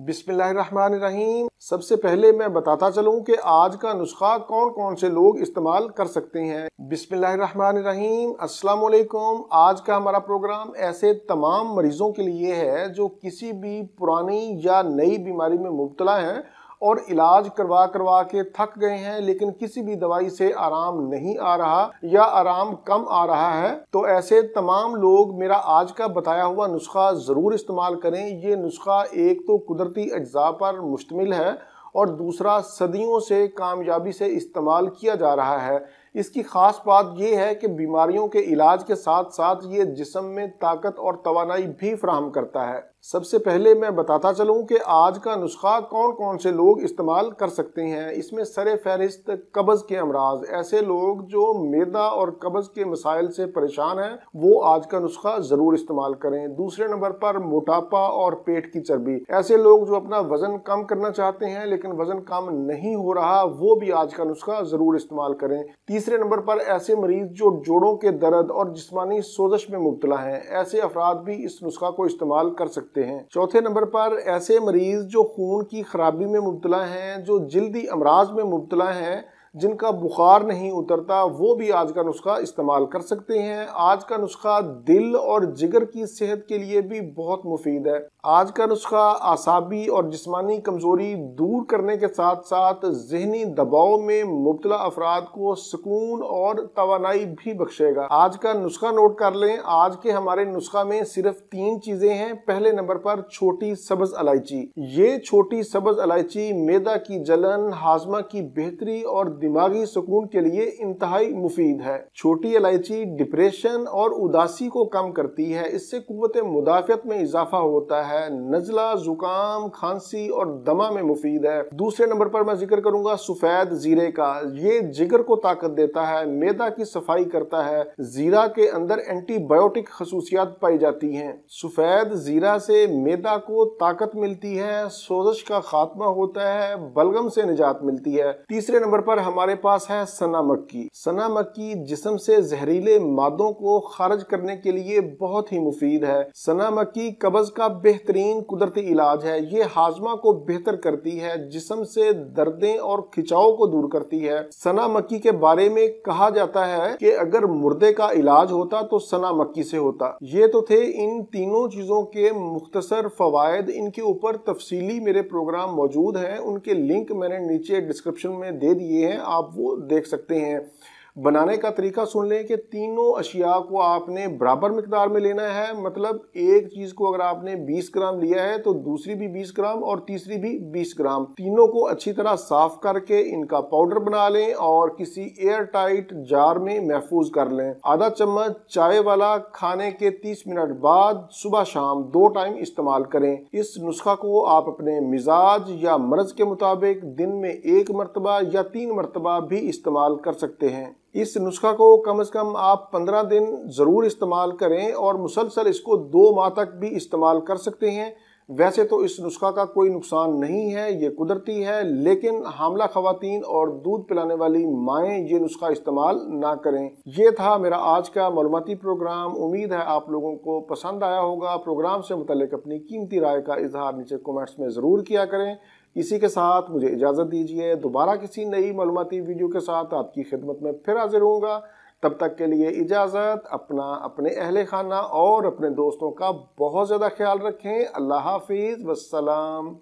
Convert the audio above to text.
बिस्मिल्लाहिर्रहमानिर्रहीम। सबसे पहले मैं बताता चलूं कि आज का नुस्खा कौन कौन से लोग इस्तेमाल कर सकते हैं। बिस्मिल्लाहिर्रहमानिर्रहीम, अस्सलाम वालेकुम। आज का हमारा प्रोग्राम ऐसे तमाम मरीजों के लिए है जो किसी भी पुरानी या नई बीमारी में मुब्तला हैं और इलाज करवा करवा के थक गए हैं, लेकिन किसी भी दवाई से आराम नहीं आ रहा या आराम कम आ रहा है। तो ऐसे तमाम लोग मेरा आज का बताया हुआ नुस्खा ज़रूर इस्तेमाल करें। ये नुस्खा एक तो कुदरती अज्जा पर मुश्तमिल है और दूसरा सदियों से कामयाबी से इस्तेमाल किया जा रहा है। इसकी ख़ास बात यह है कि बीमारियों के इलाज के साथ साथ ये जिस्म में ताकत और तवानाई भी फराहम करता है। सबसे पहले मैं बताता चलूं कि आज का नुस्खा कौन कौन से लोग इस्तेमाल कर सकते हैं। इसमें सरे फहरिस्त कब्ज़ के अमराज, ऐसे लोग जो मैदा और कब्ज़ के मसाइल से परेशान हैं वो आज का नुस्खा ज़रूर इस्तेमाल करें। दूसरे नंबर पर मोटापा और पेट की चर्बी, ऐसे लोग जो अपना वज़न कम करना चाहते हैं लेकिन वज़न कम नहीं हो रहा, वो भी आज का नुस्खा ज़रूर इस्तेमाल करें। तीसरे नंबर पर ऐसे मरीज जो जोड़ों के दर्द और जिस्मानी सोजश में मुब्तला हैं, ऐसे अफराद भी इस नुस्खा को इस्तेमाल कर सकते हैं। चौथे नंबर पर ऐसे मरीज जो खून की खराबी में मुब्तला हैं, जो जल्दी अमराज में मुब्तला हैं, जिनका बुखार नहीं उतरता, वो भी आज का नुस्खा इस्तेमाल कर सकते हैं। आज का नुस्खा दिल और जिगर की सेहत के लिए भी बहुत मुफीद है। आज का नुस्खा आसाबी और जिस्मानी कमजोरी दूर करने के साथ साथ जहनी दबाव में मुब्तला अफराद को सुकून और तवानाई भी बख्शेगा। आज का नुस्खा नोट कर लें। आज के हमारे नुस्खा में सिर्फ 3 चीजें हैं। पहले नंबर पर छोटी सब्ज इलायची। ये छोटी सब्ज इलायची मैदा की जलन, हाजमा की बेहतरी और दिमागी सुकून के लिए इंतहाई मुफीद है। छोटी इलायची डिप्रेशन और उदासी को कम करती है, इससे कुव्वत मुदाफ़ियत में इजाफा होता है, नज़ला, जुकाम, खांसी और दमा में मुफीद है। दूसरे नंबर पर मैं जिक्र करूंगा सफेद जीरे का। ये जिगर को ताकत देता है, मैदा की सफाई करता है। जीरा के अंदर एंटीबायोटिक खसूसियात पाई जाती हैं। सफेद जीरा से मैदा को ताकत मिलती है, सोजश का खात्मा होता है, बलगम से निजात मिलती है। तीसरे नंबर पर हमारे पास है सना मक्की। सना मक्की जिस्म से जहरीले मादों को खारिज करने के लिए बहुत ही मुफीद है। सना मक्की कब्ज का बेहतरीन कुदरती इलाज है। ये हाजमा को बेहतर करती है, जिस्म से दर्दें और खिंचाव को दूर करती है। सना मक्की के बारे में कहा जाता है कि अगर मुर्दे का इलाज होता तो सना मक्की से होता। ये तो थे इन तीनों चीजों के मुख्तसर फवायद। इनके ऊपर तफसीली मेरे प्रोग्राम मौजूद हैं, उनके लिंक मैंने नीचे डिस्क्रिप्शन में दे दिए हैं, आप वो देख सकते हैं। बनाने का तरीका सुन लें कि तीनों अशिया को आपने बराबर मिकदार में लेना है। मतलब एक चीज को अगर आपने 20 ग्राम लिया है तो दूसरी भी 20 ग्राम और तीसरी भी 20 ग्राम। तीनों को अच्छी तरह साफ करके इनका पाउडर बना लें और किसी एयर टाइट जार में महफूज कर लें। आधा चम्मच चाय वाला खाने के 30 मिनट बाद सुबह शाम 2 टाइम इस्तेमाल करें। इस नुस्खा को आप अपने मिजाज या मर्ज के मुताबिक दिन में 1 मरतबा या 3 मरतबा भी इस्तेमाल कर सकते हैं। इस नुस्खा को कम से कम आप 15 दिन ज़रूर इस्तेमाल करें और मुसलसल इसको 2 माह तक भी इस्तेमाल कर सकते हैं। वैसे तो इस नुस्खा का कोई नुकसान नहीं है, ये कुदरती है, लेकिन हामला खवातीन और दूध पिलाने वाली माएँ ये नुस्खा इस्तेमाल ना करें। ये था मेरा आज का मालूमाती प्रोग्राम। उम्मीद है आप लोगों को पसंद आया होगा। प्रोग्राम से मुतल्लिक अपनी कीमती राय का इजहार नीचे कमेंट्स में ज़रूर किया करें। इसी के साथ मुझे इजाज़त दीजिए। दोबारा किसी नई मालूमाती वीडियो के साथ आपकी खिदमत में फिर हाजिर होऊंगा। तब तक के लिए इजाज़त। अपने अहले खाना और अपने दोस्तों का बहुत ज़्यादा ख्याल रखें। अल्लाह हाफिज़, वस्सलाम।